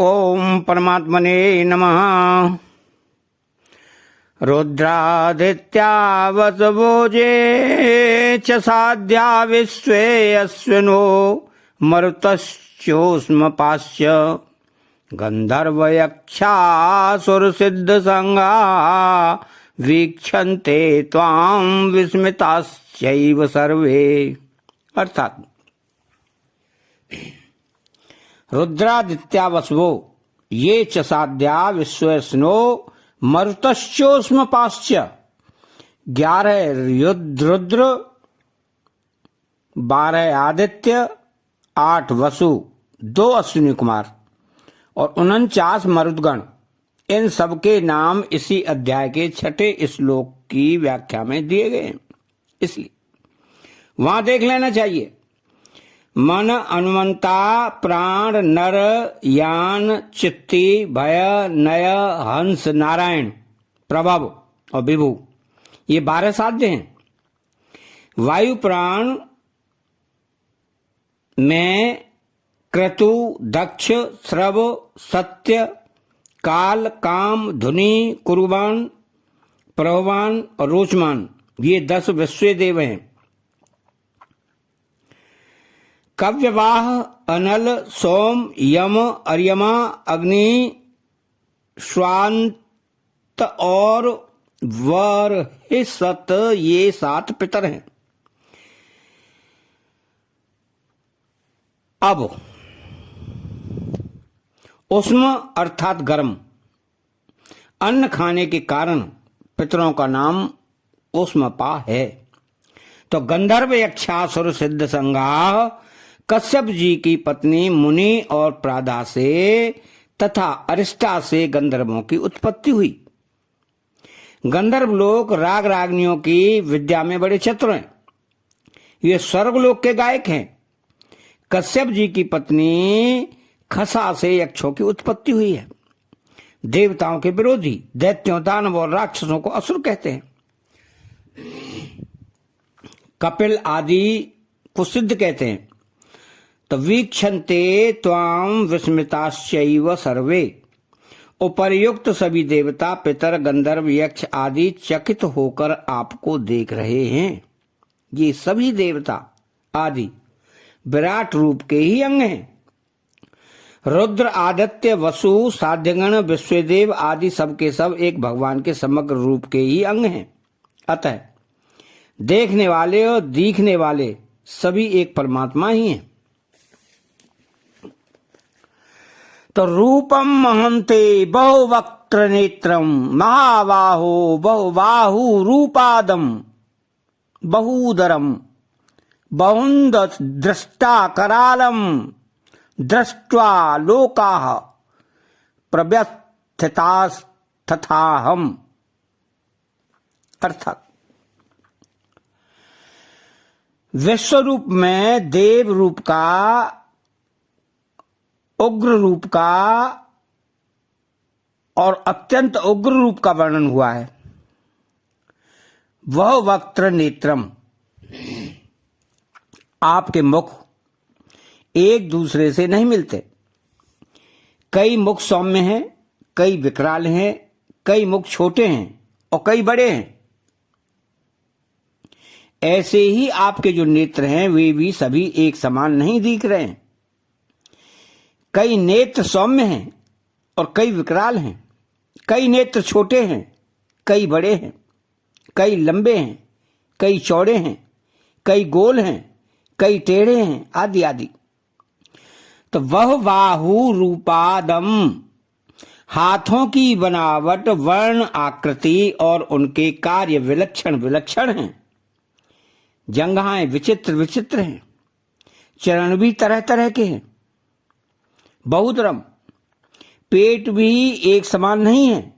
ओम परमात्मने नमः। रुद्रादित्या वसवोजे च साध्या विश्वे अश्विनो मरुतश्चोष्मपाश्च गन्धर्वयक्षासुरसिद्धसंगा वीक्षन्ते त्वां विस्मिताश्चैव सर्वे। अर्थात रुद्रादित्या वसवो ये च साध्या विश्वस्नो मरुतश्चोष्मपाश्च। 11 रुद्र, 12 आदित्य, 8 वसु, 2 अश्विनी कुमार और 49 मरुदगण, इन सबके नाम इसी अध्याय के 6ठे श्लोक की व्याख्या में दिए गए हैं, इसलिए वहां देख लेना चाहिए। मन, अनुमंता, प्राण, नर, यान, चित्ती, भय, नय, हंस, नारायण, प्रभव और विभु, ये 12 साध्य हैं। वायु प्राण में क्रतु, दक्ष, श्रव, सत्य, काल, काम, धुनि, कुरुबान, प्रभवान और रोचमान, ये 10 विश्व देव हैं। कव्यवाह, अनल, सोम, यम, अर्यमा, अग्नि, स्वांत और वरहिसत, ये 7 पितर हैं। अब उष्म अर्थात गर्म, अन्न खाने के कारण पितरों का नाम उष्मपा है। तो गंधर्व, यक्षासुर, सिद्ध संगा कश्यप जी की पत्नी मुनि और प्रादा से तथा अरिष्टा से गंधर्वों की उत्पत्ति हुई। गंधर्व लोग राग रागनियों की विद्या में बड़े चतुर हैं, ये स्वर्गलोक के गायक हैं। कश्यप जी की पत्नी खसा से यक्षों की उत्पत्ति हुई है। देवताओं के विरोधी दैत्यों, दानव और राक्षसों को असुर कहते हैं। कपिल आदि को सिद्ध कहते हैं। तो वीक्षन्ते त्वां विस्मिताश्चैव सर्वे, उपर्युक्त सभी देवता, पितर, गंधर्व, यक्ष आदि चकित होकर आपको देख रहे हैं। ये सभी देवता आदि विराट रूप के ही अंग हैं। रुद्र, आदित्य, वसु, साध्यगण, विश्वदेव आदि सब के सब एक भगवान के समग्र रूप के ही अंग हैं। अतः देखने वाले और दिखने वाले सभी एक परमात्मा ही हैं। तो रूपम महंते बहुवक्त्र नेत्रम महाबाहो बहुबाहु रूपादम बहुदरम बहुंद दृष्टा करालम दृष्ट्वा लोकाः प्रव्यथितास्तथाहम्। अर्थात विश्व रूप में देव रूप का, उग्र रूप का और अत्यंत उग्र रूप का वर्णन हुआ है। वह वक्त्र नेत्रम, आपके मुख एक दूसरे से नहीं मिलते। कई मुख सौम्य हैं, कई विकराल हैं, कई मुख छोटे हैं और कई बड़े हैं। ऐसे ही आपके जो नेत्र हैं वे भी सभी एक समान नहीं दिख रहे हैं। कई नेत्र सौम्य हैं और कई विकराल हैं। कई नेत्र छोटे हैं, कई बड़े हैं, कई लंबे हैं, कई चौड़े हैं, कई गोल हैं, कई टेढ़े हैं, आदि आदि। तो वह बाहु रूपादम, हाथों की बनावट, वर्ण, आकृति और उनके कार्य विलक्षण विलक्षण हैं। जंघाएं विचित्र विचित्र हैं। चरण भी तरह तरह के हैं। बहुदरम, पेट भी एक समान नहीं है।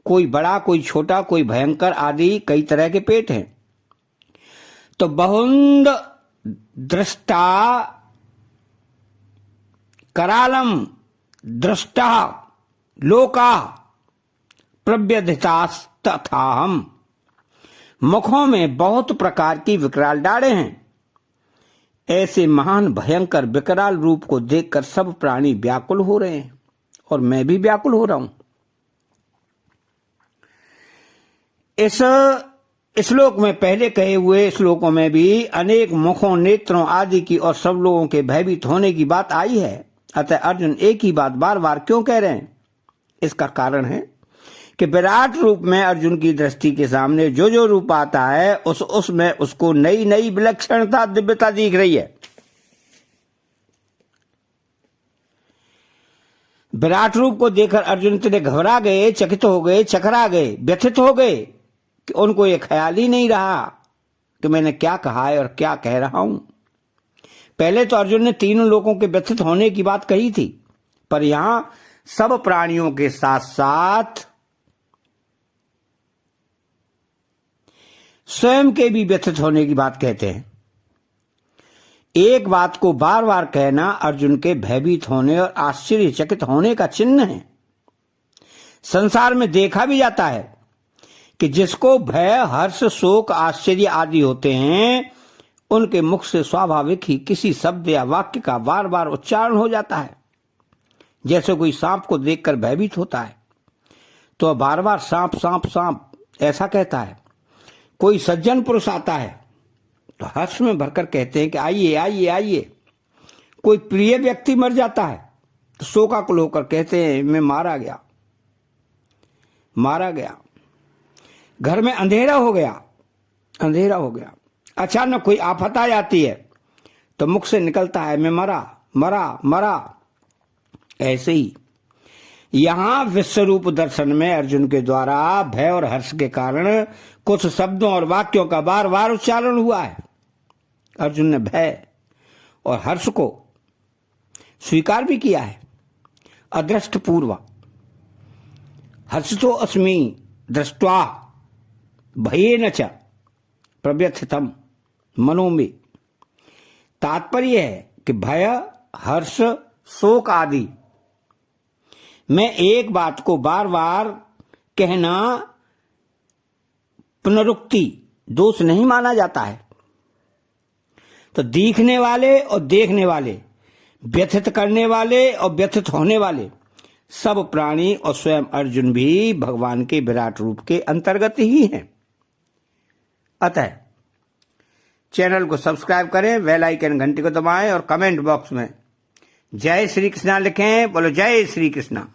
कोई बड़ा, कोई छोटा, कोई भयंकर आदि कई तरह के पेट हैं। तो बहुंद दृष्टा करालम दृष्टा लोका प्रव्यथितास्तथाहम्। मुखों में बहुत प्रकार की विकराल डाढ़ें हैं। ऐसे महान भयंकर विकराल रूप को देखकर सब प्राणी व्याकुल हो रहे हैं और मैं भी व्याकुल हो रहा हूं। इस श्लोक में पहले कहे हुए श्लोकों में भी अनेक मुखों, नेत्रों आदि की और सब लोगों के भयभीत होने की बात आई है। अतः अर्जुन एक ही बात बार बार क्यों कह रहे हैं? इसका कारण है कि विराट रूप में अर्जुन की दृष्टि के सामने जो जो रूप आता है उसमें उसको नई नई विलक्षणता, दिव्यता दिख रही है। विराट रूप को देखकर अर्जुन इतने घबरा गए, चकित हो गए, चकरा गए, व्यथित हो गए कि उनको ये ख्याल ही नहीं रहा कि मैंने क्या कहा है और क्या कह रहा हूं। पहले तो अर्जुन ने तीनों लोगों के व्यथित होने की बात कही थी, पर यहां सब प्राणियों के साथ साथ स्वयं के भी व्यथित होने की बात कहते हैं। एक बात को बार बार कहना अर्जुन के भयभीत होने और आश्चर्यचकित होने का चिन्ह है। संसार में देखा भी जाता है कि जिसको भय, हर्ष, शोक, आश्चर्य आदि होते हैं उनके मुख से स्वाभाविक ही किसी शब्द या वाक्य का बार बार उच्चारण हो जाता है। जैसे कोई सांप को देखकर भयभीत होता है तो बार बार सांप सांप सांप ऐसा कहता है। कोई सज्जन पुरुष आता है तो हर्ष में भरकर कहते हैं कि आइए आइए आइए। कोई प्रिय व्यक्ति मर जाता है तो शोकाकुल होकर कहते हैं मैं मारा गया, मारा गया। घर में अंधेरा हो गया, अंधेरा हो गया। अचानक कोई आफत आ जाती है तो मुख से निकलता है मैं मरा मरा मरा। ऐसे ही यहां विश्वरूप दर्शन में अर्जुन के द्वारा भय और हर्ष के कारण कुछ शब्दों और वाक्यों का बार बार उच्चारण हुआ है। अर्जुन ने भय और हर्ष को स्वीकार भी किया है। अदृष्ट पूर्व हर्षतो अस्मि दृष्ट्वा भयेन च प्रव्यथितम मनो में। तात्पर्य है कि भय, हर्ष, शोक आदि में एक बात को बार बार कहना पुनरुक्ति दोष नहीं माना जाता है। तो दिखने वाले और देखने वाले, व्यथित करने वाले और व्यथित होने वाले सब प्राणी और स्वयं अर्जुन भी भगवान के विराट रूप के अंतर्गत ही हैं। अतः चैनल को सब्सक्राइब करें, बेल आइकन घंटी को दबाएं और कमेंट बॉक्स में जय श्री कृष्णा लिखें। बोलो जय श्री कृष्णा।